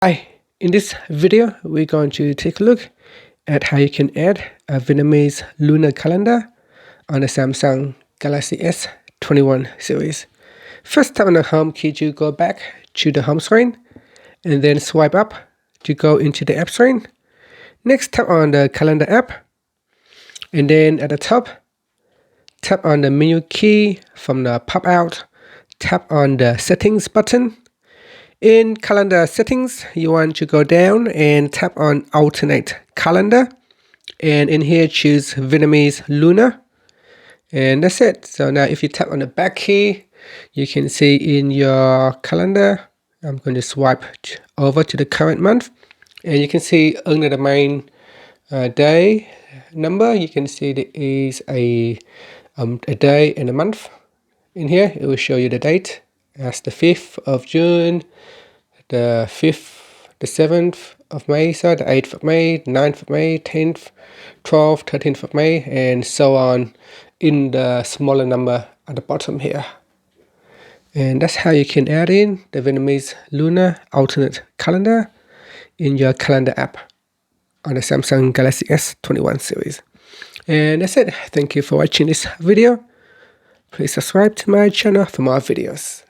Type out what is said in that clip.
Hi, in this video, we're going to take a look at how you can add a Vietnamese lunar calendar on the Samsung Galaxy S21 series. First, tap on the home key to go back to the home screen, and then swipe up to go into the app screen. Next, tap on the calendar app, and then at the top, tap on the menu key from the pop-out, tap on the settings button. In calendar settings, you want to go down and tap on alternate calendar, and in here choose Vietnamese lunar, and that's it. So now if you tap on the back key, you can see in your calendar, I'm going to swipe over to the current month, and you can see under the main day number, you can see there is a day and a month. In here it will show you the date as the 5th of June, the 5th, the 7th of May, so the 8th of May, 9th of May, 10th, 12th, 13th of May, and so on in the smaller number at the bottom here. And that's how you can add in the Vietnamese lunar alternate calendar in your calendar app on the Samsung Galaxy S21 series. And that's it. Thank you for watching this video. Please subscribe to my channel for more videos.